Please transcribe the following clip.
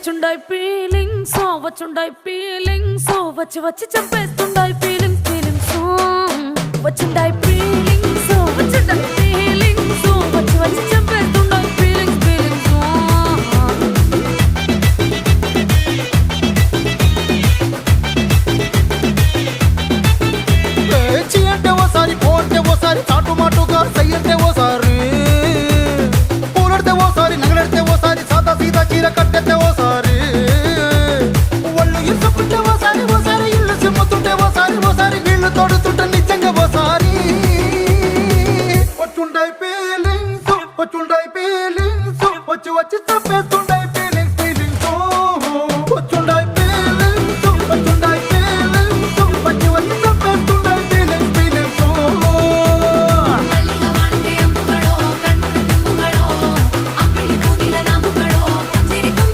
వచ్చుండాయి feelings వచ్చి వచ్చి చంపేస్తుండాయి feelings వచ్చుండాయి feelings వచ్చి వచ్చి చంపేస్తుండాయి ఫీలింగ్స్ చీ అంటే ఓసారి పో అంటే ఓసారి చాటు మాటుగా సై అంటే ఓసారి పూలడితే ఓసారి నగలడితే ఓసారి సాదా సీదా చీర కట్టెత్తే ఓసారి